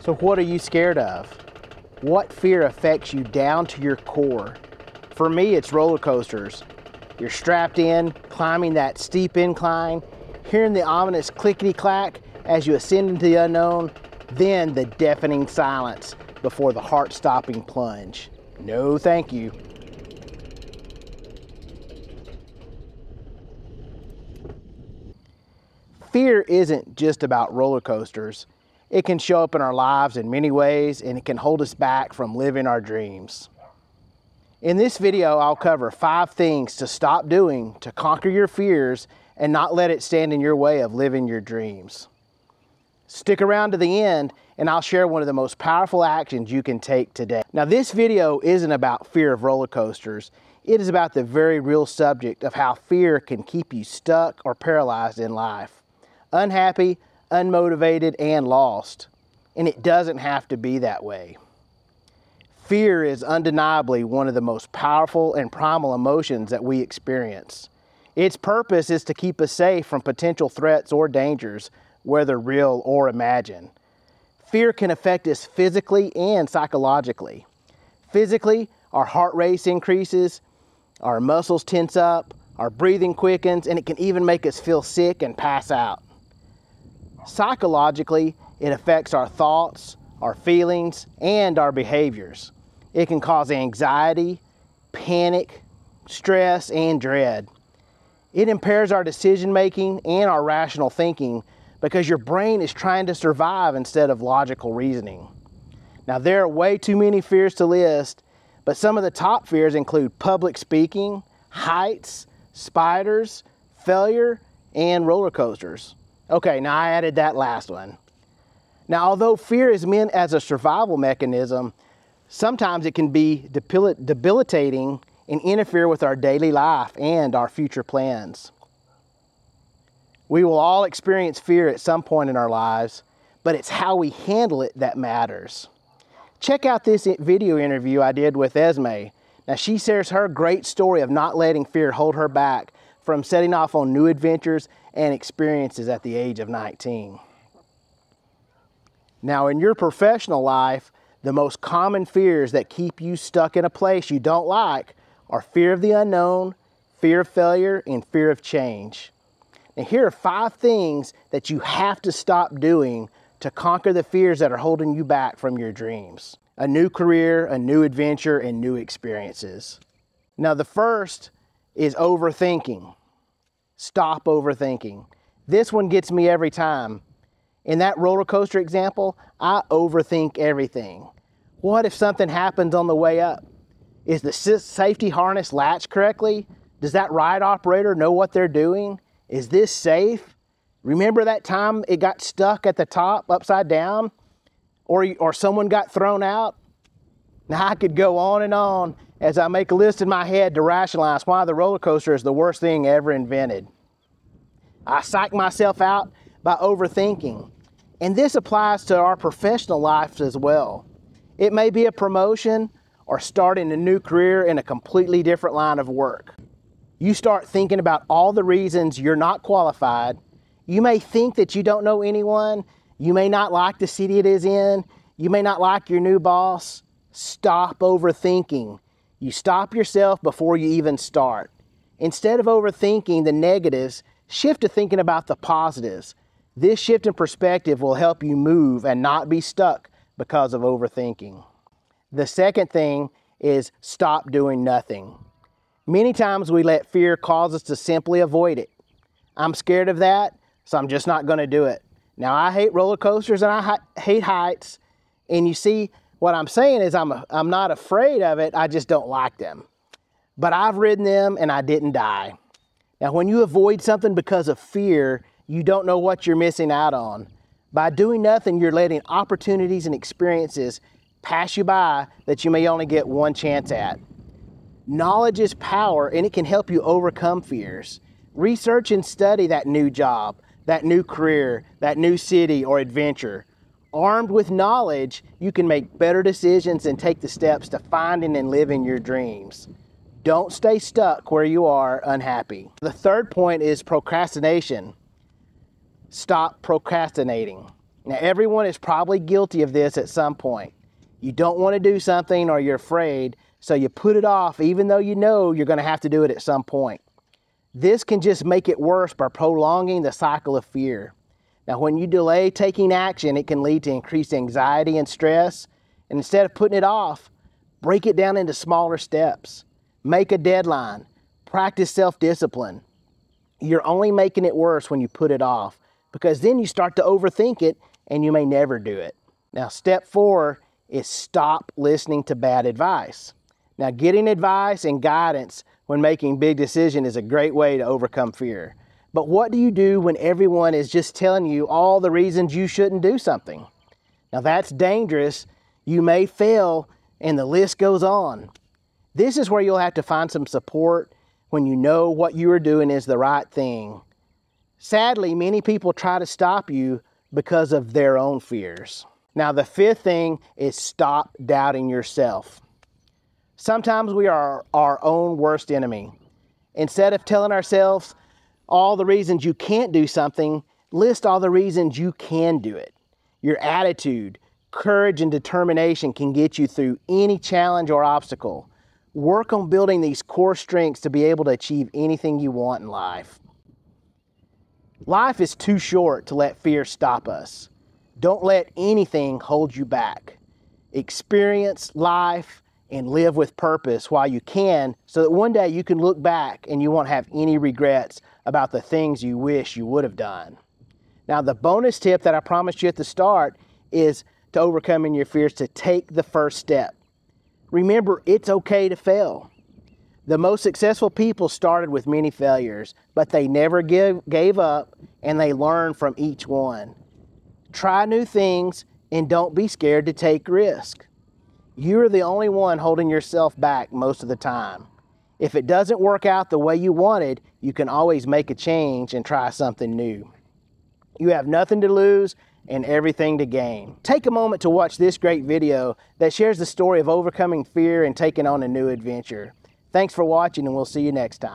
So what are you scared of? What fear affects you down to your core? For me, it's roller coasters. You're strapped in, climbing that steep incline, hearing the ominous clickety-clack as you ascend into the unknown, then the deafening silence before the heart-stopping plunge. No, thank you. Fear isn't just about roller coasters. It can show up in our lives in many ways, and it can hold us back from living our dreams. In this video, I'll cover 5 things to stop doing to conquer your fears and not let it stand in your way of living your dreams. Stick around to the end, and I'll share one of the most powerful actions you can take today. Now, this video isn't about fear of roller coasters. It is about the very real subject of how fear can keep you stuck or paralyzed in life, unhappy, unmotivated, and lost. And it doesn't have to be that way. Fear is undeniably one of the most powerful and primal emotions that we experience. Its purpose is to keep us safe from potential threats or dangers, whether real or imagined. Fear can affect us physically and psychologically. Physically, our heart rate increases, our muscles tense up, our breathing quickens, and it can even make us feel sick and pass out. Psychologically, it affects our thoughts, our feelings, and our behaviors. It can cause anxiety, panic, stress, and dread. It impairs our decision making and our rational thinking because your brain is trying to survive instead of logical reasoning. Now, there are way too many fears to list, but some of the top fears include public speaking, heights, spiders, failure, and roller coasters. Okay, now I added that last one. Now, although fear is meant as a survival mechanism, sometimes it can be debilitating and interfere with our daily life and our future plans. We will all experience fear at some point in our lives, but it's how we handle it that matters. Check out this video interview I did with Esme. Now, she shares her great story of not letting fear hold her back from setting off on new adventures and experiences at the age of 19. Now, in your professional life, the most common fears that keep you stuck in a place you don't like are fear of the unknown, fear of failure, and fear of change. Now, here are 5 things that you have to stop doing to conquer the fears that are holding you back from your dreams. A new career, a new adventure, and new experiences. Now, the first is overthinking. Stop overthinking. This one gets me every time. In that roller coaster example, I overthink everything. What if something happens on the way up? Is the safety harness latched correctly? Does that ride operator know what they're doing? Is this safe? Remember that time it got stuck at the top upside down? Or someone got thrown out? Now, I could go on as I make a list in my head to rationalize why the roller coaster is the worst thing ever invented. I psych myself out by overthinking. And this applies to our professional lives as well. It may be a promotion or starting a new career in a completely different line of work. You start thinking about all the reasons you're not qualified. You may think that you don't know anyone. You may not like the city it is in. You may not like your new boss. Stop overthinking. You stop yourself before you even start. Instead of overthinking the negatives, shift to thinking about the positives. This shift in perspective will help you move and not be stuck because of overthinking. The second thing is stop doing nothing. Many times we let fear cause us to simply avoid it. I'm scared of that, so I'm just not going to do it. Now, I hate roller coasters and I hate heights. And you see, what I'm saying is I'm not afraid of it, I just don't like them. But I've ridden them and I didn't die. Now, when you avoid something because of fear, you don't know what you're missing out on. By doing nothing, you're letting opportunities and experiences pass you by that you may only get one chance at. Knowledge is power, and it can help you overcome fears. Research and study that new job, that new career, that new city or adventure. Armed with knowledge, you can make better decisions and take the steps to finding and living your dreams. Don't stay stuck where you are unhappy. The third point is procrastination. Stop procrastinating. Now, everyone is probably guilty of this at some point. You don't want to do something or you're afraid, so you put it off even though you know you're going to have to do it at some point. This can just make it worse by prolonging the cycle of fear. Now, when you delay taking action, it can lead to increased anxiety and stress. And instead of putting it off, break it down into smaller steps. Make a deadline. Practice self-discipline. You're only making it worse when you put it off, because then you start to overthink it and you may never do it. Now, step 4 is stop listening to bad advice. Now, getting advice and guidance when making big decisions is a great way to overcome fear. But what do you do when everyone is just telling you all the reasons you shouldn't do something? Now, that's dangerous. You may fail, and the list goes on. This is where you'll have to find some support when you know what you are doing is the right thing. Sadly, many people try to stop you because of their own fears. Now, the 5th thing is stop doubting yourself. Sometimes we are our own worst enemy. Instead of telling ourselves all the reasons you can't do something, list all the reasons you can do it. Your attitude, courage, and determination can get you through any challenge or obstacle. Work on building these core strengths to be able to achieve anything you want in life. Life is too short to let fear stop us. Don't let anything hold you back. Experience life and live with purpose while you can, so that one day you can look back and you won't have any regrets about the things you wish you would have done. Now, the bonus tip that I promised you at the start is to overcoming your fears, to take the first step. Remember, it's okay to fail. The most successful people started with many failures, but they never gave up, and they learned from each one. Try new things and don't be scared to take risks. You're the only one holding yourself back most of the time. If it doesn't work out the way you wanted, you can always make a change and try something new. You have nothing to lose and everything to gain. Take a moment to watch this great video that shares the story of overcoming fear and taking on a new adventure. Thanks for watching, and we'll see you next time.